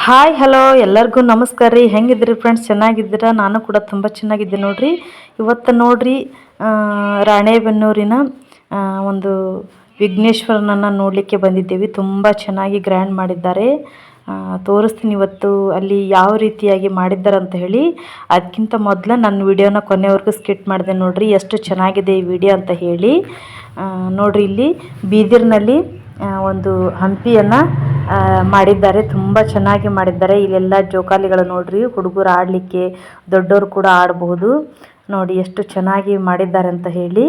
Hi hello ಎಲ್ಲರಿಗೂ ನಮಸ್ಕಾರ ರೀ. ಹೆಂಗಿದ್ರಿ ಫ್ರೆಂಡ್ಸ್? ಚೆನ್ನಾಗಿದ್ದೀರಾ? ನಾನು ಕೂಡ ತುಂಬ ಚೆನ್ನಾಗಿದ್ದೆ ನೋಡ್ರಿ. ಇವತ್ತು ನೋಡ್ರಿ ರಾಣೆಬೆನ್ನೂರಿನ ಒಂದು ವಿಘ್ನೇಶ್ವರನನ್ನು ನೋಡಲಿಕ್ಕೆ ಬಂದಿದ್ದೇವೆ. ತುಂಬ ಚೆನ್ನಾಗಿ ಗ್ರ್ಯಾಂಡ್ ಮಾಡಿದ್ದಾರೆ. ತೋರಿಸ್ತೀನಿ ಇವತ್ತು ಅಲ್ಲಿ ಯಾವ ರೀತಿಯಾಗಿ ಮಾಡಿದ್ದಾರೆ ಅಂತ ಹೇಳಿ. ಅದಕ್ಕಿಂತ ಮೊದಲು ನನ್ನ ವಿಡಿಯೋನ ಕೊನೆವರೆಗೂ ಸ್ಕಿಪ್ ಮಾಡಿದೆ ನೋಡ್ರಿ, ಎಷ್ಟು ಚೆನ್ನಾಗಿದೆ ಈ ವಿಡಿಯೋ ಅಂತ ಹೇಳಿ. ನೋಡ್ರಿ ಇಲ್ಲಿ ಬೀದಿರ್ನಲ್ಲಿ ಒಂದು ಹಂಪಿಯನ್ನು ಮಾಡಿದ್ದಾರೆ. ತುಂಬ ಚೆನ್ನಾಗಿ ಮಾಡಿದ್ದಾರೆ. ಇಲ್ಲೆಲ್ಲ ಜೋಕಾಲಿಗಳು ನೋಡ್ರಿ, ಹುಡುಗರು ಆಡಲಿಕ್ಕೆ, ದೊಡ್ಡವರು ಕೂಡ ಆಡಬಹುದು. ನೋಡಿ ಎಷ್ಟು ಚೆನ್ನಾಗಿ ಮಾಡಿದ್ದಾರೆ ಅಂತ ಹೇಳಿ.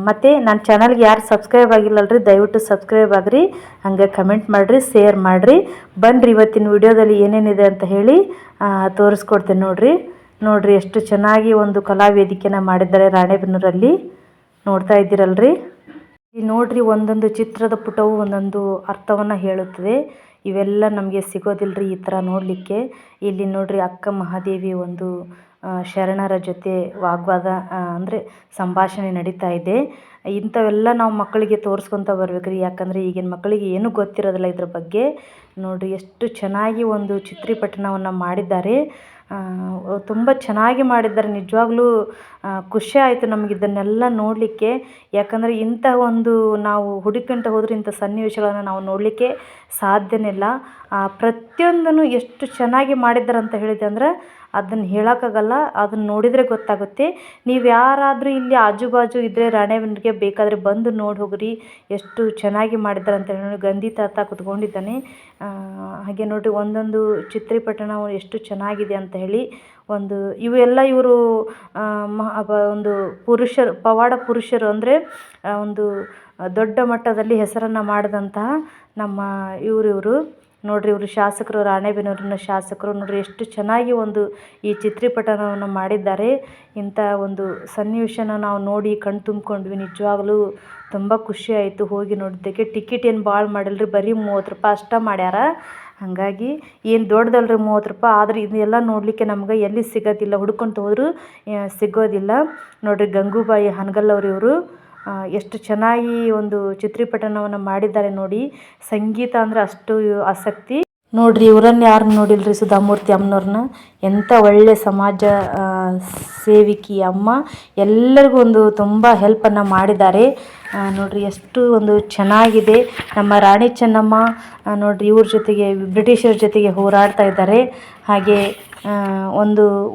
ಮತ್ತು ನನ್ನ ಚಾನಲ್ಗೆ ಯಾರು ಸಬ್ಸ್ಕ್ರೈಬ್ ಆಗಿಲ್ಲಲ್ರಿ, ದಯವಿಟ್ಟು ಸಬ್ಸ್ಕ್ರೈಬ್ ಆಗಿರಿ, ಹಾಗೆ ಕಮೆಂಟ್ ಮಾಡಿರಿ, ಶೇರ್ ಮಾಡಿರಿ. ಬನ್ನಿರಿ ಇವತ್ತಿನ ವಿಡಿಯೋದಲ್ಲಿ ಏನೇನಿದೆ ಅಂತ ಹೇಳಿ ತೋರಿಸ್ಕೊಡ್ತೇನೆ ನೋಡ್ರಿ ಎಷ್ಟು ಚೆನ್ನಾಗಿ ಒಂದು ಕಲಾವೇದಿಕೆನ ಮಾಡಿದ್ದಾರೆ ರಾಣೆಬೆನ್ನೂರಲ್ಲಿ. ನೋಡ್ತಾ ಇದ್ದೀರಲ್ರಿ. ಈ ನೋಡ್ರಿ ಒಂದೊಂದು ಚಿತ್ರದ ಪುಟವು ಒಂದೊಂದು ಅರ್ಥವನ್ನು ಹೇಳುತ್ತದೆ. ಇವೆಲ್ಲ ನಮಗೆ ಸಿಗೋದಿಲ್ಲರಿ ಈ ಥರ ನೋಡಲಿಕ್ಕೆ. ಇಲ್ಲಿ ನೋಡ್ರಿ ಅಕ್ಕ ಮಹಾದೇವಿ ಒಂದು ಶರಣರ ಜೊತೆ ವಾಗ್ವಾದ ಅಂದರೆ ಸಂಭಾಷಣೆ ನಡೀತಾ ಇದೆ. ಇಂಥವೆಲ್ಲ ನಾವು ಮಕ್ಕಳಿಗೆ ತೋರಿಸ್ಕೊತ ಬರ್ಬೇಕ್ರಿ. ಯಾಕಂದರೆ ಈಗಿನ ಮಕ್ಕಳಿಗೆ ಏನೂ ಗೊತ್ತಿರೋದಿಲ್ಲ ಇದ್ರ ಬಗ್ಗೆ. ನೋಡ್ರಿ ಎಷ್ಟು ಚೆನ್ನಾಗಿ ಒಂದು ಚಿತ್ರೀಪಟನವನ್ನು ಮಾಡಿದ್ದಾರೆ. ತುಂಬ ಚೆನ್ನಾಗಿ ಮಾಡಿದ್ದಾರೆ. ನಿಜವಾಗ್ಲೂ ಖುಷಿ ಆಯಿತು ನಮಗೆ ಇದನ್ನೆಲ್ಲ ನೋಡಲಿಕ್ಕೆ. ಯಾಕಂದರೆ ಇಂಥ ಒಂದು ನಾವು ಹುಡುಕೊಂತ ಹೋದರೆ ಇಂಥ ಸನ್ನಿವೇಶಗಳನ್ನು ನಾವು ನೋಡಲಿಕ್ಕೆ ಸಾಧ್ಯನೇ ಇಲ್ಲ. ಪ್ರತಿಯೊಂದನ್ನು ಎಷ್ಟು ಚೆನ್ನಾಗಿ ಮಾಡಿದ್ದಾರೆ ಅಂತ ಹೇಳಿದೆ ಅಂದರೆ ಅದನ್ನು ಹೇಳೋಕ್ಕಾಗಲ್ಲ, ಅದನ್ನು ನೋಡಿದರೆ ಗೊತ್ತಾಗುತ್ತೆ. ನೀವು ಯಾರಾದರೂ ಇಲ್ಲಿ ಆಜು ಬಾಜು ಇದ್ದರೆ ರಾಣೆಬೆನ್ನೂರಿಗೆ ಬೇಕಾದರೆ ಬಂದು ನೋಡಿ ಹೋಗ್ರಿ, ಎಷ್ಟು ಚೆನ್ನಾಗಿ ಮಾಡಿದ್ದಾರೆ ಅಂತ ಹೇಳಿ. ನೋಡಿ ಗಂಧಿ ತಾತ ಕುತ್ಕೊಂಡಿದ್ದಾನೆ. ಹಾಗೆ ನೋಡಿರಿ ಒಂದೊಂದು ಚಿತ್ರೀಪಟನ ಎಷ್ಟು ಚೆನ್ನಾಗಿದೆ ಅಂತ ಹೇಳಿ. ಇವರು ಒಂದು ಪವಾಡ ಪುರುಷರು ಅಂದರೆ ಒಂದು ದೊಡ್ಡ ಮಟ್ಟದಲ್ಲಿ ಹೆಸರನ್ನು ಮಾಡಿದಂತಹ ನಮ್ಮ ಇವರು ನೋಡ್ರಿ, ಇವರು ಶಾಸಕರು, ರಾಣೆಬೆನ್ನೂರಿನ ಶಾಸಕರು. ನೋಡ್ರಿ ಎಷ್ಟು ಚೆನ್ನಾಗಿ ಒಂದು ಈ ಚಿತ್ರೀಪಟನವನ್ನು ಮಾಡಿದ್ದಾರೆ. ಇಂಥ ಒಂದು ಸನ್ನಿವೇಶನ ನಾವು ನೋಡಿ ಕಣ್ ತುಂಬಿಕೊಂಡ್ವಿ. ನಿಜವಾಗ್ಲೂ ತುಂಬ ಖುಷಿ ಆಯಿತು ಹೋಗಿ ನೋಡಿದ್ದಕ್ಕೆ. ಟಿಕೆಟ್ ಏನು ಭಾಳ ಮಾಡಿಲ್ರಿ, ಬರೀ 30 ರೂಪಾಯಿ ಅಷ್ಟೇ ಮಾಡ್ಯಾರ. ಹಾಗಾಗಿ ಏನು ದೊಡ್ಡದಲ್ರಿ 30 ರೂಪಾಯಿ. ಆದರೆ ಇದೆಲ್ಲ ನೋಡಲಿಕ್ಕೆ ನಮ್ಗೆ ಎಲ್ಲಿ ಸಿಗೋದಿಲ್ಲ, ಹುಡ್ಕೊಂತ ಹೋದ್ರು ಸಿಗೋದಿಲ್ಲ. ನೋಡ್ರಿ ಗಂಗೂಬಾಯಿ ಹಾನಗಲ್ ಇವರು ಎಷ್ಟು ಚೆನ್ನಾಗಿ ಒಂದು ಚಿತ್ರೀಪಟನವನ್ನು ಮಾಡಿದ್ದಾರೆ ನೋಡಿ. ಸಂಗೀತ ಅಂದರೆ ಅಷ್ಟು ಆಸಕ್ತಿ. ನೋಡ್ರಿ ಇವರನ್ನು ಯಾರು ನೋಡಿಲ್ರಿ, ಸುಧಾಮೂರ್ತಿ ಅಮ್ಮನವ್ರನ್ನ. ಎಂಥ ಒಳ್ಳೆ ಸಮಾಜ ಸೇವಿಕಿ ಅಮ್ಮ. ಎಲ್ಲರಿಗೂ ಒಂದು ತುಂಬ ಹೆಲ್ಪನ್ನು ಮಾಡಿದ್ದಾರೆ. ನೋಡ್ರಿ ಎಷ್ಟು ಒಂದು ಚೆನ್ನಾಗಿದೆ. ನಮ್ಮ ರಾಣಿ ಚೆನ್ನಮ್ಮ ನೋಡ್ರಿ ಇವ್ರ ಜೊತೆಗೆ ಬ್ರಿಟಿಷರ ಜೊತೆಗೆ ಹೋರಾಡ್ತಾ ಇದ್ದಾರೆ. ಹಾಗೆ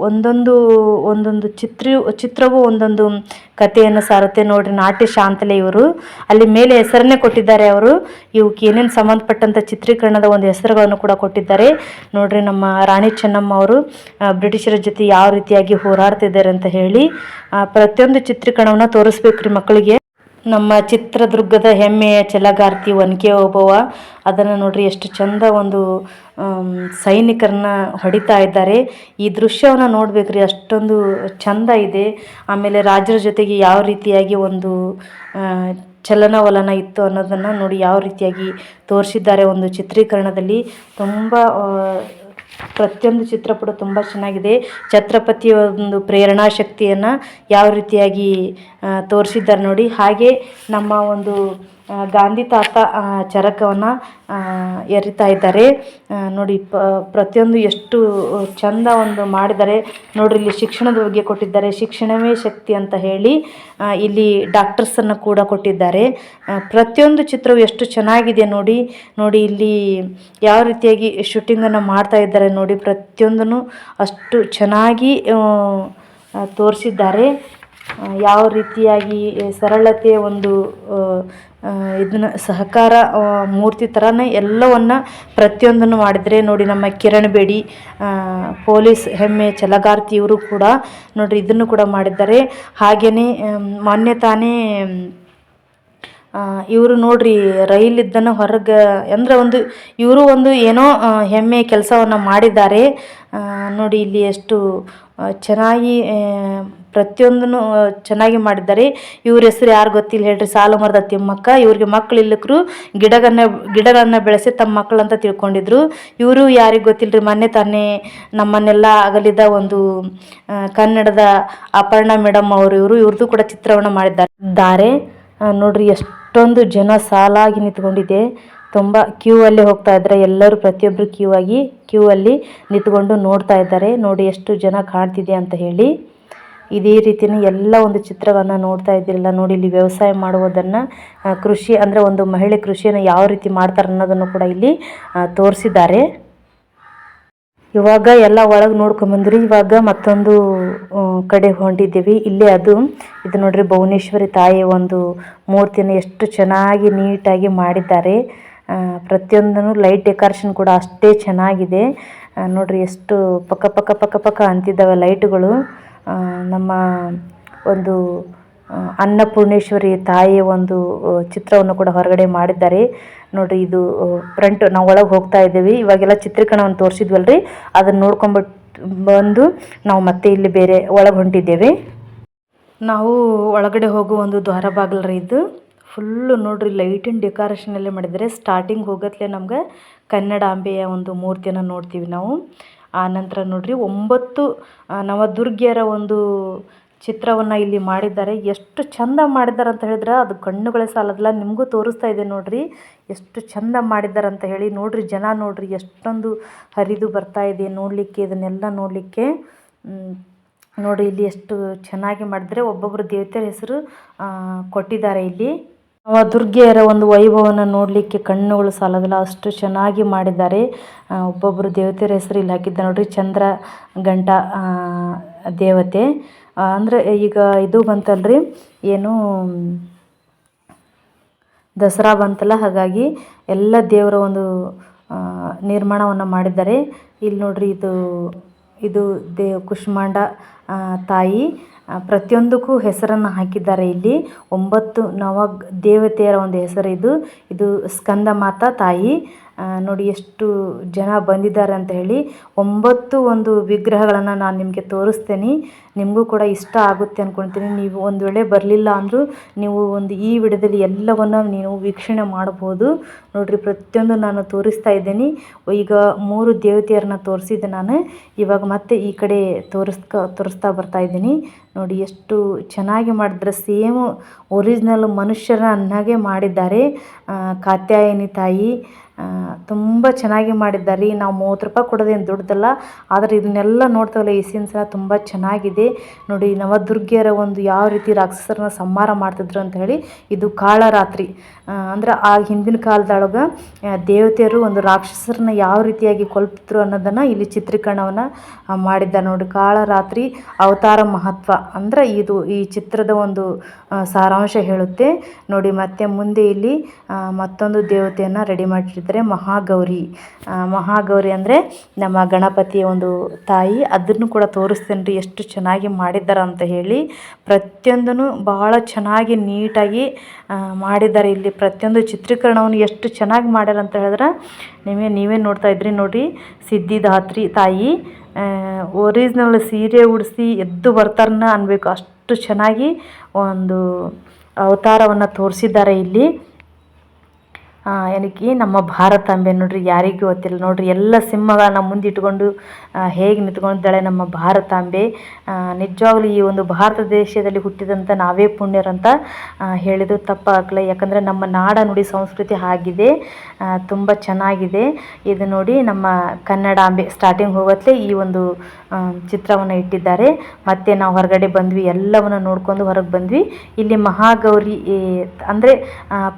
ಒಂದೊಂದು ಚಿತ್ರವೂ ಒಂದೊಂದು ಕಥೆಯನ್ನು ಸಾರುತ್ತೆ. ನೋಡ್ರಿ ನಾಟ್ಯ ಶಾಂತಲೆ ಇವರು ಅಲ್ಲಿ ಮೇಲೆ ಹೆಸರನ್ನೇ ಕೊಟ್ಟಿದ್ದಾರೆ. ಅವರು ಇವಕ್ಕೆ ಏನೇನು ಸಂಬಂಧಪಟ್ಟಂಥ ಚಿತ್ರೀಕರಣದ ಒಂದು ಹೆಸರುಗಳನ್ನು ಕೂಡ ಕೊಟ್ಟಿದ್ದಾರೆ. ನೋಡ್ರಿ ನಮ್ಮ ರಾಣಿ ಚೆನ್ನಮ್ಮ ಅವರು ಬ್ರಿಟಿಷರ ಜೊತೆ ಯಾವ ರೀತಿಯಾಗಿ ಹೋರಾಡ್ತಿದ್ದಾರೆ ಅಂತ ಹೇಳಿ. ಪ್ರತಿಯೊಂದು ಚಿತ್ರೀಕರಣವನ್ನು ತೋರಿಸ್ಬೇಕ್ರಿ ಮಕ್ಕಳಿಗೆ. ನಮ್ಮ ಚಿತ್ರದುರ್ಗದ ಹೆಮ್ಮೆಯ ಛಲಗಾರ್ತಿ ಒನಕೆ ಓಬವ್ವ, ಅದನ್ನು ನೋಡ್ರಿ ಎಷ್ಟು ಚಂದ ಒಂದು ಸೈನಿಕರನ್ನ ಹೊಡಿತಾ ಇದ್ದಾರೆ. ಈ ದೃಶ್ಯವನ್ನು ನೋಡ್ಬೇಕ್ರಿ, ಅಷ್ಟೊಂದು ಚಂದ ಇದೆ. ಆಮೇಲೆ ರಾಜರ ಜೊತೆಗೆ ಯಾವ ರೀತಿಯಾಗಿ ಒಂದು ಚಲನವಲನ ಇತ್ತು ಅನ್ನೋದನ್ನು ನೋಡಿ ಯಾವ ರೀತಿಯಾಗಿ ತೋರಿಸಿದ್ದಾರೆ ಒಂದು ಚಿತ್ರೀಕರಣದಲ್ಲಿ. ತುಂಬ ಪ್ರತಿಯೊಂದು ಚಿತ್ರಪಟ ತುಂಬ ಚೆನ್ನಾಗಿದೆ. ಛತ್ರಪತಿಯ ಒಂದು ಪ್ರೇರಣಾ ಶಕ್ತಿಯನ್ನು ಯಾವ ರೀತಿಯಾಗಿ ತೋರಿಸಿದ್ದಾರೆ ನೋಡಿ. ಹಾಗೆ ನಮ್ಮ ಒಂದು ಗಾಂಧಿ ತಾತ ಚರಕವನ್ನು ಎರಿತಾ ಇದ್ದಾರೆ ನೋಡಿ. ಪ್ರತಿಯೊಂದು ಎಷ್ಟು ಚಂದ ಒಂದು ಮಾಡಿದ್ದಾರೆ ನೋಡ್ರಿ. ಇಲ್ಲಿ ಶಿಕ್ಷಣದ ಬಗ್ಗೆ ಕೊಟ್ಟಿದ್ದಾರೆ, ಶಿಕ್ಷಣವೇ ಶಕ್ತಿ ಅಂತ ಹೇಳಿ. ಇಲ್ಲಿ ಡಾಕ್ಟರ್ಸನ್ನು ಕೂಡ ಕೊಟ್ಟಿದ್ದಾರೆ. ಪ್ರತಿಯೊಂದು ಚಿತ್ರವು ಎಷ್ಟು ಚೆನ್ನಾಗಿದೆ ನೋಡಿ. ಇಲ್ಲಿ ಯಾವ ರೀತಿಯಾಗಿ ಶೂಟಿಂಗನ್ನು ಮಾಡ್ತಾ ಇದ್ದಾರೆ ನೋಡಿ. ಪ್ರತಿಯೊಂದನ್ನು ಅಷ್ಟು ಚೆನ್ನಾಗಿ ತೋರಿಸಿದ್ದಾರೆ. ಯಾವ ರೀತಿಯಾಗಿ ಸರಳತೆಯ ಒಂದು ಇದನ್ನು ಸಹಕಾರ ಮೂರ್ತಿ ಥರನೇ ಎಲ್ಲವನ್ನು ಪ್ರತಿಯೊಂದನ್ನು ಮಾಡಿದರೆ ನೋಡಿ. ನಮ್ಮ ಕಿರಣ್ ಬೇಡಿ ಪೊಲೀಸ್ ಹೆಮ್ಮೆ ಛಲಗಾರ್ತಿ ಇವರು ಕೂಡ ನೋಡ್ರಿ ಇದನ್ನು ಕೂಡ ಮಾಡಿದ್ದಾರೆ. ಹಾಗೆಯೇ ಮೊನ್ನೆ ತಾನೇ ಇವರು ನೋಡ್ರಿ ರೈಲಿದ್ದನ್ನು ಹೊರಗೆ ಅಂದರೆ ಇವರು ಏನೋ ಹೆಮ್ಮೆ ಕೆಲಸವನ್ನು ಮಾಡಿದ್ದಾರೆ ನೋಡಿ. ಇಲ್ಲಿ ಎಷ್ಟು ಚೆನ್ನಾಗಿ ಪ್ರತಿಯೊಂದನ್ನು ಚೆನ್ನಾಗಿ ಮಾಡಿದ್ದಾರೆ. ಇವ್ರ ಹೆಸರು ಯಾರು ಗೊತ್ತಿಲ್ಲ ಹೇಳ್ರಿ, ಸಾಲುಮರದ ತಿಮ್ಮಕ್ಕ. ಇವ್ರಿಗೆ ಮಕ್ಕಳು ಇಲ್ಲಕ್ಕರು ಗಿಡಗಳನ್ನ ಬೆಳೆಸಿ ತಮ್ಮ ಮಕ್ಕಳಂತ ತಿಳ್ಕೊಂಡಿದ್ರು. ಇವರು ಯಾರಿಗೆ ಗೊತ್ತಿಲ್ಲರಿ, ಮೊನ್ನೆ ತಾನೇ ನಮ್ಮನ್ನೆಲ್ಲ ಅಗಲಿದ ಒಂದು ಕನ್ನಡದ ಅಪರ್ಣ ಮೇಡಮ್ ಇವ್ರದ್ದು ಕೂಡ ಚಿತ್ರವನ್ನು ಮಾಡಿದ್ದಾರೆ ನೋಡ್ರಿ. ಎಷ್ಟೊಂದು ಜನ ಸಾಲಾಗಿ ನಿಂತ್ಕೊಂಡಿದೆ. ತುಂಬ ಕ್ಯೂ ಅಲ್ಲಿ ಹೋಗ್ತಾ ಇದ್ದಾರೆ. ಎಲ್ಲರೂ ಪ್ರತಿಯೊಬ್ಬರು ಕ್ಯೂ ಅಲ್ಲಿ ನಿಂತ್ಕೊಂಡು ನೋಡ್ತಾ ಇದ್ದಾರೆ. ನೋಡಿ ಎಷ್ಟು ಜನ ಕಾಣ್ತಿದೆ ಅಂತ ಹೇಳಿ. ಇದೇ ರೀತಿಯೇ ಎಲ್ಲ ಒಂದು ಚಿತ್ರವನ್ನು ನೋಡ್ತಾ ಇದ್ದೀರಲ್ಲ. ನೋಡಿ ಇಲ್ಲಿ ವ್ಯವಸಾಯ ಮಾಡುವುದನ್ನು, ಕೃಷಿ ಅಂದರೆ ಒಂದು ಮಹಿಳೆ ಕೃಷಿಯನ್ನು ಯಾವ ರೀತಿ ಮಾಡ್ತಾರೆ ಅನ್ನೋದನ್ನು ಕೂಡ ಇಲ್ಲಿ ತೋರಿಸಿದ್ದಾರೆ. ಇವಾಗ ಎಲ್ಲ ಒಳಗೆ ನೋಡ್ಕೊಂಬಂದ್ರಿ. ಇವಾಗ ಮತ್ತೊಂದು ಕಡೆ ಹೊಂಟಿದ್ದೀವಿ. ಇಲ್ಲೇ ಇದು ನೋಡ್ರಿ ಭುವನೇಶ್ವರಿ ತಾಯಿಯ ಒಂದು ಮೂರ್ತಿಯನ್ನು ಎಷ್ಟು ಚೆನ್ನಾಗಿ ನೀಟಾಗಿ ಮಾಡಿದ್ದಾರೆ. ಪ್ರತಿಯೊಂದನ್ನು ಲೈಟ್ ಡೆಕೋರೇಷನ್ ಕೂಡ ಅಷ್ಟೇ ಚೆನ್ನಾಗಿದೆ. ನೋಡ್ರಿ ಎಷ್ಟು ಪಕ್ಕ ಅಂತಿದ್ದಾವೆ ಲೈಟುಗಳು. ನಮ್ಮ ಒಂದು ಅನ್ನಪೂರ್ಣೇಶ್ವರಿ ತಾಯಿಯ ಒಂದು ಚಿತ್ರವನ್ನು ಕೂಡ ಹೊರಗಡೆ ಮಾಡಿದ್ದಾರೆ. ನೋಡ್ರಿ ಇದು ಫ್ರಂಟ್. ನಾವು ಒಳಗೆ ಹೋಗ್ತಾ ಇದ್ದೀವಿ. ಇವಾಗೆಲ್ಲ ಚಿತ್ರೀಕರಣವನ್ನು ತೋರಿಸಿದ್ವಲ್ರಿ, ಅದನ್ನು ಬಂದು ನಾವು ಮತ್ತೆ ಇಲ್ಲಿ ಬೇರೆ ಒಳಗೆ ಹೊಂಟಿದ್ದೇವೆ. ನಾವು ಒಳಗಡೆ ಹೋಗುವ ಒಂದು ದ್ವಾರ ಬಾಗಿಲ್ರಿ ಇದು. ಫುಲ್ಲು ನೋಡ್ರಿ ಲೈಟಿನ ಡೆಕೋರೇಷನಲ್ಲೇ ಮಾಡಿದ್ದಾರೆ. ಸ್ಟಾರ್ಟಿಂಗ್ ಹೋಗತ್ಲೆ ನಮ್ಗೆ ಕನ್ನಡಾಂಬೆಯ ಒಂದು ಮೂರ್ತಿಯನ್ನು ನೋಡ್ತೀವಿ ನಾವು. ಆ ನಂತರ ನೋಡ್ರಿ 9 ನವದುರ್ಗಿಯರ ಒಂದು ಚಿತ್ರವನ್ನು ಇಲ್ಲಿ ಮಾಡಿದ್ದಾರೆ. ಎಷ್ಟು ಚಂದ ಮಾಡಿದ್ದಾರೆ ಅಂತ ಹೇಳಿದ್ರೆ ಅದು ಕಣ್ಣುಗಳೇ ಸಾಲದಿಲ್ಲ. ನಿಮಗೂ ತೋರಿಸ್ತಾ ಇದೆ ನೋಡ್ರಿ ಎಷ್ಟು ಚಂದ ಮಾಡಿದ್ದಾರೆ ಅಂತ ಹೇಳಿ. ನೋಡ್ರಿ ಜನ ನೋಡ್ರಿ ಎಷ್ಟೊಂದು ಹರಿದು ಬರ್ತಾ ಇದೆ ನೋಡಲಿಕ್ಕೆ, ಇದನ್ನೆಲ್ಲ ನೋಡಲಿಕ್ಕೆ. ನೋಡಿ ಇಲ್ಲಿ ಎಷ್ಟು ಚೆನ್ನಾಗಿ ಮಾಡಿದರೆ. ಒಬ್ಬೊಬ್ಬರು ದೇವತೆಯ ಹೆಸರು ಕೊಟ್ಟಿದ್ದಾರೆ ಇಲ್ಲಿ. ದುರ್ಗೆಯರ ಒಂದು ವೈಭವನ ನೋಡಲಿಕ್ಕೆ ಕಣ್ಣುಗಳು ಸಾಲೋದಿಲ್ಲ, ಅಷ್ಟು ಚೆನ್ನಾಗಿ ಮಾಡಿದ್ದಾರೆ. ಒಬ್ಬೊಬ್ಬರು ದೇವತೆಯರ ಹೆಸರು ಇಲ್ಲಿ ಹಾಕಿದ್ದಾರೆ ನೋಡ್ರಿ. ಚಂದ್ರ ಗಂಟ ದೇವತೆ ಅಂದರೆ ಈಗ ಇದು ಬಂತಲ್ರಿ, ಏನು ದಸರಾ ಬಂತಲ್ಲ, ಹಾಗಾಗಿ ಎಲ್ಲ ದೇವರ ಒಂದು ನಿರ್ಮಾಣವನ್ನು ಮಾಡಿದ್ದಾರೆ. ಇಲ್ಲಿ ನೋಡ್ರಿ ಇದು ಕುಷ್ಮಾಂಡ ತಾಯಿ ಪ್ರತಿಯೊಂದಕ್ಕೂ ಹೆಸರನ್ನು ಹಾಕಿದ್ದಾರೆ ಇಲ್ಲಿ. 9 ನವ ದೇವತೆಯರ ಒಂದು ಹೆಸರು ಇದು ಸ್ಕಂದ ಮಾತಾ ತಾಯಿ. ನೋಡಿ ಎಷ್ಟು ಜನ ಬಂದಿದ್ದಾರೆ ಅಂತ ಹೇಳಿ. 9 ಒಂದು ವಿಗ್ರಹಗಳನ್ನು ನಾನು ನಿಮಗೆ ತೋರಿಸ್ತೇನೆ. ನಿಮಗೂ ಕೂಡ ಇಷ್ಟ ಆಗುತ್ತೆ ಅಂದ್ಕೊಳ್ತೀನಿ. ನೀವು ಒಂದು ವೇಳೆ ಬರಲಿಲ್ಲ ಅಂದರೂ ನೀವು ಈ ವಿಡಿಯೋದಲ್ಲಿ ಎಲ್ಲವನ್ನು ನೀವು ವೀಕ್ಷಣೆ ಮಾಡ್ಬೋದು. ನೋಡಿರಿ ಪ್ರತಿಯೊಂದು ನಾನು ತೋರಿಸ್ತಾ ಇದ್ದೀನಿ. ಈಗ 3 ದೇವತೆಯರನ್ನ ತೋರಿಸಿದ್ದೆ ನಾನು. ಇವಾಗ ಮತ್ತೆ ಈ ಕಡೆ ತೋರಿಸ್ತಾ ಬರ್ತಾ ಇದ್ದೀನಿ. ನೋಡಿ ಎಷ್ಟು ಚೆನ್ನಾಗಿ ಮಾಡಿದ್ರೆ. ಸೇಮ್ ಒರಿಜಿನಲ್ ಮನುಷ್ಯರ ಅನ್ನಾಗೆ ಮಾಡಿದ್ದಾರೆ. ಕಾತ್ಯಾಯನಿ ತಾಯಿ ತುಂಬ ಚೆನ್ನಾಗಿ ಮಾಡಿದ್ದಾರೆ. ನಾವು 30 ರೂಪಾಯಿ ಕೊಡೋದೇನು ದುಡ್ಡಲ್ಲ, ಆದರೆ ಇದನ್ನೆಲ್ಲ ನೋಡ್ತಾವಲ್ಲ ಈ ಸೀನ್ಸ್ ತುಂಬ ಚೆನ್ನಾಗಿದೆ. ನೋಡಿ ನವದುರ್ಗಿಯರ ಒಂದು ಯಾವ ರೀತಿ ರಾಕ್ಷಸರನ್ನ ಸಂಹಾರ ಮಾಡ್ತಿದ್ರು ಅಂತ ಹೇಳಿ. ಇದು ಕಾಳರಾತ್ರಿ ಅಂದ್ರೆ ಆ ಹಿಂದಿನ ಕಾಲದೊಳಗೆ ದೇವತೆಯರು ಒಂದು ರಾಕ್ಷಸರನ್ನ ಯಾವ ರೀತಿಯಾಗಿ ಕೊಲ್ತಿದ್ರು ಅನ್ನೋದನ್ನು ಇಲ್ಲಿ ಚಿತ್ರೀಕರಣವನ್ನು ಮಾಡಿದ್ದಾರೆ ನೋಡಿ. ಕಾಳರಾತ್ರಿ ಅವತಾರ ಮಹತ್ವ ಅಂದರೆ ಈ ಚಿತ್ರದ ಒಂದು ಸಾರಾಂಶ ಹೇಳುತ್ತೆ ನೋಡಿ. ಮತ್ತೆ ಮುಂದೆ ಇಲ್ಲಿ ಮತ್ತೊಂದು ದೇವತೆಯನ್ನು ರೆಡಿ ಮಾಡಿಟ್ಟಿದ್ದಾರೆ, ಮಹಾಗೌರಿ ಅಂದರೆ ನಮ್ಮ ಗಣಪತಿಯ ಒಂದು ತಾಯಿ. ಅದನ್ನು ಕೂಡ ತೋರಿಸ್ತೇನೆ ರೀ ಎಷ್ಟು ಚೆನ್ನಾಗಿ ಮಾಡಿದ್ದಾರೆ ಅಂತ ಹೇಳಿ. ಪ್ರತಿಯೊಂದೂ ಭಾಳ ಚೆನ್ನಾಗಿ ನೀಟಾಗಿ ಮಾಡಿದ್ದಾರೆ. ಇಲ್ಲಿ ಪ್ರತಿಯೊಂದು ಚಿತ್ರೀಕರಣವನ್ನು ಎಷ್ಟು ಚೆನ್ನಾಗಿ ಮಾಡ್ಯಾರ ಅಂತ ಹೇಳಿದ್ರೆ ನೀವೇ ನೋಡ್ತಾ ಇದ್ರಿ ನೋಡಿ. ಸಿದ್ಧಿದಾತ್ರಿ ತಾಯಿ ಒರಿಜಿನಲ್ ಸೀರೆ ಉಡಿಸಿ ಎದ್ದು ಬರ್ತಾರನ್ನ ಅನ್ಬೇಕು, ಅಷ್ಟು ಚೆನ್ನಾಗಿ ಒಂದು ಅವತಾರವನ್ನು ತೋರಿಸಿದ್ದಾರೆ ಇಲ್ಲಿ. ಏನಕ್ಕೆ ನಮ್ಮ ಭಾರತಾಂಬೆ ನೋಡ್ರಿ, ಯಾರಿಗೂ ಗೊತ್ತಿಲ್ಲ ನೋಡ್ರಿ. ಎಲ್ಲ ಸಿಂಹಗಳನ್ನ ಮುಂದೆ ಇಟ್ಕೊಂಡು ಹೇಗೆ ನಿಂತ್ಕೊಂಡಿದ್ದಾಳೆ ನಮ್ಮ ಭಾರತಾಂಬೆ. ನಿಜವಾಗ್ಲೂ ಈ ಒಂದು ಭಾರತ ದೇಶದಲ್ಲಿ ಹುಟ್ಟಿದಂಥ ನಾವೇ ಪುಣ್ಯರಂತ ಹೇಳಿದ್ರು ತಪ್ಪಾಗಲ್ಲ. ಯಾಕಂದರೆ ನಮ್ಮ ನಾಡ ನುಡಿ ಸಂಸ್ಕೃತಿ ಆಗಿದೆ, ತುಂಬ ಚೆನ್ನಾಗಿದೆ. ಇದು ನೋಡಿ ನಮ್ಮ ಕನ್ನಡಾಂಬೆ ಸ್ಟಾರ್ಟಿಂಗ್ ಹೋಗತ್ಲೆ ಈ ಒಂದು ಚಿತ್ರವನ್ನು ಇಟ್ಟಿದ್ದಾರೆ. ಮತ್ತು ನಾವು ಹೊರಗಡೆ ಬಂದ್ವಿ, ಎಲ್ಲವನ್ನು ನೋಡ್ಕೊಂಡು ಹೊರಗೆ ಬಂದ್ವಿ. ಇಲ್ಲಿ ಮಹಾಗೌರಿ ಅಂದರೆ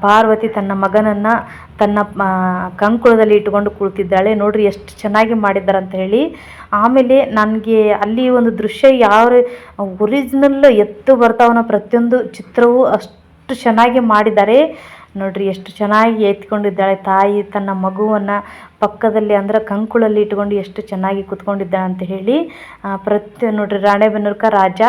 ಪಾರ್ವತಿ ತನ್ನ ಮಗನನ್ನು ತನ್ನ ಕಂಕುಳದಲ್ಲಿ ಇಟ್ಟುಕೊಂಡು ಕುಳಿತಿದ್ದಾಳೆ. ನೋಡ್ರಿ ಎಷ್ಟು ಚೆನ್ನಾಗಿ ಮಾಡಿದ್ದಾರೆ ಅಂತ ಹೇಳಿ. ಆಮೇಲೆ ನನಗೆ ಅಲ್ಲಿ ಒಂದು ದೃಶ್ಯ ಯಾವ ಒರಿಜಿನಲ್ ಎತ್ತು ಬರ್ತಾವನ್ನ ಪ್ರತಿಯೊಂದು ಚಿತ್ರವೂ ಅಷ್ಟು ಚೆನ್ನಾಗಿ ಮಾಡಿದ್ದಾರೆ. ನೋಡ್ರಿ ಎಷ್ಟು ಚೆನ್ನಾಗಿ ಎತ್ಕೊಂಡಿದ್ದಾಳೆ ತಾಯಿ ತನ್ನ ಮಗುವನ್ನು ಪಕ್ಕದಲ್ಲಿ ಅಂದರೆ ಕಂಕುಳಲ್ಲಿ ಇಟ್ಕೊಂಡು ಎಷ್ಟು ಚೆನ್ನಾಗಿ ಕೂತ್ಕೊಂಡಿದ್ದಾಳೆ ಅಂತ ಹೇಳಿ. ನೋಡ್ರಿ ರಾಣೆಬೆನ್ನೂರ್ಕ ರಾಜ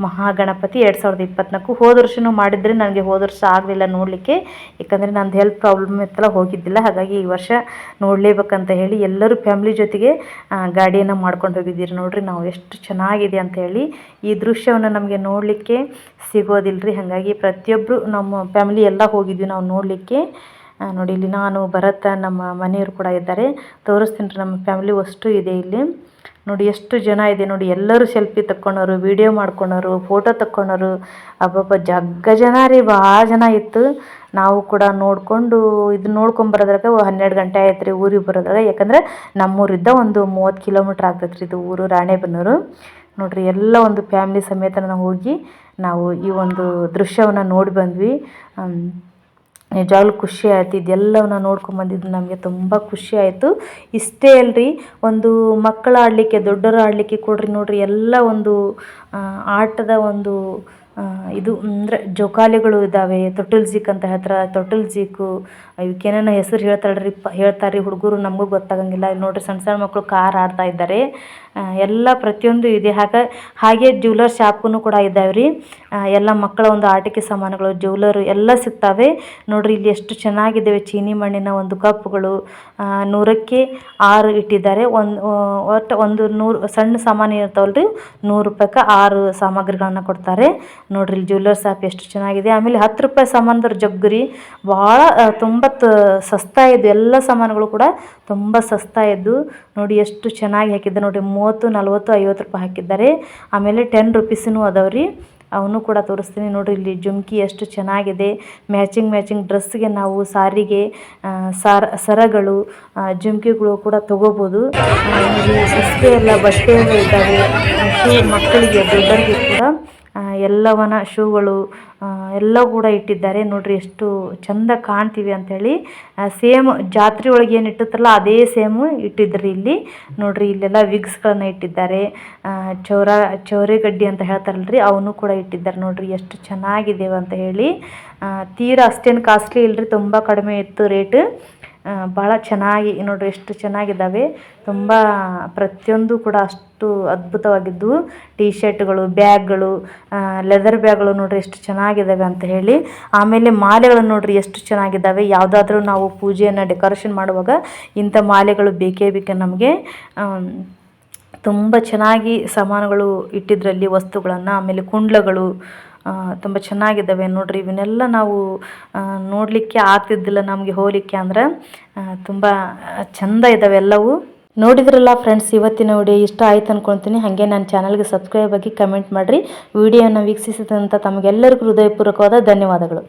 ಮಹಾಗಣಪತಿ 2024 ಹೋದ ವರ್ಷನೂ ಮಾಡಿದರೆ ನನಗೆ ಹೋದ ವರ್ಷ ಆಗಲಿಲ್ಲ ನೋಡಲಿಕ್ಕೆ, ಯಾಕಂದರೆ ನಂದು ಹೆಲ್ತ್ ಪ್ರಾಬ್ಲಮ್ ಇತ್ತಲ್ಲ ಹೋಗಿದ್ದಿಲ್ಲ. ಹಾಗಾಗಿ ಈ ವರ್ಷ ನೋಡಲೇಬೇಕಂತ ಹೇಳಿ ಎಲ್ಲರೂ ಫ್ಯಾಮ್ಲಿ ಜೊತೆಗೆ ಗಾಡಿಯನ್ನು ಮಾಡ್ಕೊಂಡು ಹೋಗಿದ್ದೀರಿ. ನೋಡ್ರಿ ನಾವು ಎಷ್ಟು ಚೆನ್ನಾಗಿದೆ ಅಂತ ಹೇಳಿ. ಈ ದೃಶ್ಯವನ್ನು ನಮಗೆ ನೋಡಲಿಕ್ಕೆ ಸಿಗೋದಿಲ್ಲರಿ. ಹಾಗಾಗಿ ಪ್ರತಿಯೊಬ್ಬರು ನಮ್ಮ ಫ್ಯಾಮಿಲಿ ಎಲ್ಲ ಹೋಗಿದ್ವಿ ನಾವು ನೋಡಲಿಕ್ಕೆ. ನೋಡಿ ಇಲ್ಲಿ ನಾನು ಭರತ ನಮ್ಮ ಮನೆಯವರು ಕೂಡ ಇದ್ದಾರೆ, ತೋರಿಸ್ತೀನಿ ರೀ. ನಮ್ಮ ಫ್ಯಾಮಿಲಿ ಅಷ್ಟು ಇದೆ ಇಲ್ಲಿ. ನೋಡಿ ಎಷ್ಟು ಜನ ಇದೆ ನೋಡಿ. ಎಲ್ಲರೂ ಸೆಲ್ಫಿ ತಕ್ಕೊಂಡವರು, ವಿಡಿಯೋ ಮಾಡ್ಕೊಂಡವರು, ಫೋಟೋ ತಕ್ಕೊಂಡವರು. ಜಗ್ಗ ಜನ ರೀ, ಭಾಳ ಜನ ಇತ್ತು. ನಾವು ಕೂಡ ನೋಡಿಕೊಂಡು ಇದು ನೋಡ್ಕೊಂಬರೋದ್ರಾಗ 12 ಗಂಟೆ ಆಯ್ತು ರೀ ಊರಿಗೆ ಬರೋದ್ರಾಗ. ಯಾಕಂದ್ರೆ ನಮ್ಮೂರಿಂದ ಒಂದು 30 ಕಿಲೋಮೀಟ್ರ್ ಆಗ್ತೈತೆ ರೀ ಇದು ಊರು ರಾಣೆಬೆನ್ನೂರು. ನೋಡಿರಿ ಎಲ್ಲ ಒಂದು ಫ್ಯಾಮ್ಲಿ ಸಮೇತ ನಾವು ಹೋಗಿ ನಾವು ಈ ಒಂದು ದೃಶ್ಯವನ್ನು ನೋಡಿ ಬಂದ್ವಿ. ನಿಜವಾಗ್ಲೂ ಖುಷಿ ಆಯಿತು. ಇದೆಲ್ಲವನ್ನ ನೋಡ್ಕೊಂಬಂದಿದ್ದು ನಮಗೆ ತುಂಬ ಖುಷಿ ಆಯಿತು. ಇಷ್ಟೇ ಅಲ್ರಿ, ಒಂದು ಮಕ್ಕಳು ಆಡಲಿಕ್ಕೆ ದೊಡ್ಡವರು ಆಡಲಿಕ್ಕೆ ಕೊಡ್ರಿ ನೋಡ್ರಿ ಎಲ್ಲ ಒಂದು ಆಟದ ಒಂದು ಇದು ಅಂದರೆ ಜೋಕಾಲಿಗಳು ಇದ್ದಾವೆ. ತೊಟ್ಟಿಲ್ ಜಿಕ್ ಅಂತ ಹೇಳ್ತಾರೆ, ತೊಟ್ಟಿಲ್ ಜಿಕ್ಕು ಇವಕ್ಕೇನೇನೋ ಹೆಸರು ಹೇಳ್ತಾರೆ ಹುಡುಗರು, ನಮಗೂ ಗೊತ್ತಾಗಂಗಿಲ್ಲ. ಇಲ್ಲಿ ನೋಡ್ರಿ ಸಣ್ಣ ಸಣ್ಣ ಮಕ್ಕಳು ಕಾರ್ ಆಡ್ತಾ ಇದ್ದಾರೆ. ಎಲ್ಲ ಪ್ರತಿಯೊಂದು ಇದೆ. ಹಾಗೆ ಜ್ಯುವೆಲರ್ ಶಾಪೂ ಕೂಡ ಇದ್ದಾವೆ ರೀ. ಎಲ್ಲ ಮಕ್ಕಳ ಒಂದು ಆಟಿಕೆ ಸಾಮಾನುಗಳು ಜ್ಯುವೆಲರು ಎಲ್ಲ ಸಿಗ್ತವೆ ನೋಡ್ರಿ. ಇಲ್ಲಿ ಎಷ್ಟು ಚೆನ್ನಾಗಿದ್ದಾವೆ ಚೀನಿ ಮಣ್ಣಿನ ಒಂದು ಕಪ್ಗಳು. 100ಕ್ಕೆ 6 ಇಟ್ಟಿದ್ದಾರೆ. ಒಟ್ಟು ಒಂದು 100 ಸಣ್ಣ ಸಾಮಾನು ಇರ್ತಾವಲ್ರಿ, 100 ರೂಪಾಯಿಗೆ 6 ಸಾಮಗ್ರಿಗಳನ್ನು ಕೊಡ್ತಾರೆ ನೋಡ್ರಿ. ಇಲ್ಲಿ ಜ್ಯುವೆಲರ್ ಶಾಪ್ ಎಷ್ಟು ಚೆನ್ನಾಗಿದೆ. ಆಮೇಲೆ 10 ರೂಪಾಯಿ ಸಾಮಾನ್ದ್ರ ಜಗ್ಗುರಿ ಭಾಳ ತುಂಬ ಸಸ್ತಾ ಇದ್ದು. ಎಲ್ಲ ಸಾಮಾನುಗಳು ಕೂಡ ತುಂಬ ಸಸ್ತಾ ಇದ್ದು ನೋಡಿ. ಎಷ್ಟು ಚೆನ್ನಾಗಿ ಹಾಕಿದ್ದೆ ನೋಡಿ. 30, 40, 50 ರೂಪಾಯಿ ಹಾಕಿದ್ದಾರೆ. ಆಮೇಲೆ 10 ರೂಪೀಸಿನೂ ಅದಾವ್ರಿ, ಅವನು ಕೂಡ ತೋರಿಸ್ತೀನಿ ನೋಡಿರಿ. ಇಲ್ಲಿ ಜುಮ್ಕಿ ಎಷ್ಟು ಚೆನ್ನಾಗಿದೆ. ಮ್ಯಾಚಿಂಗ್ ಡ್ರೆಸ್ಗೆ ನಾವು ಸಾರಿಗೆ ಸರಗಳು ಜುಮ್ಕಿಗಳು ಕೂಡ ತೊಗೋಬೋದು. ಸಸ್ತೆ ಎಲ್ಲ ಬಟ್ಟೆಗಳು ಇದ್ದಾವೆ. ಮಕ್ಕಳಿಗೆ ದೊಡ್ಡರಿಗೆ ಕೂಡ ಎಲ್ಲವನ್ನ ಶೂಗಳು ಎಲ್ಲ ಕೂಡ ಇಟ್ಟಿದ್ದಾರೆ ನೋಡ್ರಿ. ಎಷ್ಟು ಚಂದ ಕಾಣ್ತೀವಿ ಅಂಥೇಳಿ. ಸೇಮ್ ಜಾತ್ರೆ ಒಳಗೆ ಏನು ಇಟ್ಟಿರ್ತಾರಲ್ಲ ಅದೇ ಸೇಮು ಇಟ್ಟಿದ್ರಿ ಇಲ್ಲಿ ನೋಡ್ರಿ. ಇಲ್ಲೆಲ್ಲ ವಿಗ್ಸ್ಗಳನ್ನ ಇಟ್ಟಿದ್ದಾರೆ. ಚೌರೆಗಡ್ಡಿ ಅಂತ ಹೇಳ್ತಾರಲ್ರಿ ಅವನು ಕೂಡ ಇಟ್ಟಿದ್ದಾರೆ ನೋಡ್ರಿ. ಎಷ್ಟು ಚೆನ್ನಾಗಿದ್ದೇವೆ ಅಂತ ಹೇಳಿ. ತೀರಾ ಅಷ್ಟೇನು ಕಾಸ್ಟ್ಲಿ ಇಲ್ಲರಿ, ತುಂಬ ಕಡಿಮೆ ಇತ್ತು ರೇಟ್. ಭಾಳ ಚೆನ್ನಾಗಿ ನೋಡ್ರಿ ಎಷ್ಟು ಚೆನ್ನಾಗಿದ್ದಾವೆ. ತುಂಬ ಪ್ರತಿಯೊಂದು ಕೂಡ ಅಷ್ಟು ಅದ್ಭುತವಾಗಿದ್ದವು. ಟೀ ಶರ್ಟ್ಗಳು, ಬ್ಯಾಗ್ಗಳು, ಲೆದರ್ ಬ್ಯಾಗ್ಗಳು ನೋಡ್ರಿ ಎಷ್ಟು ಚೆನ್ನಾಗಿದ್ದಾವೆ ಅಂತ ಹೇಳಿ. ಆಮೇಲೆ ಮಾಲೆಗಳು ನೋಡ್ರಿ ಎಷ್ಟು ಚೆನ್ನಾಗಿದ್ದಾವೆ. ಯಾವುದಾದ್ರೂ ನಾವು ಪೂಜೆಯನ್ನು ಡೆಕೋರೇಷನ್ ಮಾಡುವಾಗ ಇಂಥ ಮಾಲೆಗಳು ಬೇಕೇ ಬೇಕು ನಮಗೆ. ತುಂಬ ಚೆನ್ನಾಗಿ ಸಾಮಾನುಗಳು ಇಟ್ಟಿದ್ರಲ್ಲಿ ವಸ್ತುಗಳನ್ನು. ಆಮೇಲೆ ಕುಂಡಲಗಳು ತುಂಬ ಚೆನ್ನಾಗಿದ್ದಾವೆ ನೋಡ್ರಿ. ಇವನ್ನೆಲ್ಲ ನಾವು ನೋಡಲಿಕ್ಕೆ ಆಗ್ತಿದ್ದಿಲ್ಲ ನಮಗೆ ಹೋಗಲಿಕ್ಕೆ. ಅಂದ್ರೆ ತುಂಬ ಚೆಂದ ಇದ್ದಾವೆ ಎಲ್ಲವೂ. ನೋಡಿದ್ರಲ್ಲ ಫ್ರೆಂಡ್ಸ್, ಇವತ್ತಿನ ವಿಡಿಯೋ ಇಷ್ಟ ಆಯ್ತು ಅಂದ್ಕೊಳ್ತೀನಿ. ಹಾಗೆ ನನ್ನ ಚಾನಲ್ಗೆ ಸಬ್ಸ್ಕ್ರೈಬ್ ಆಗಿ ಕಮೆಂಟ್ ಮಾಡಿರಿ. ವಿಡಿಯೋನ ವೀಕ್ಷಿಸಿದಂಥ ತಮಗೆಲ್ಲರಿಗೂ ಹೃದಯಪೂರ್ವಕವಾದ ಧನ್ಯವಾದಗಳು.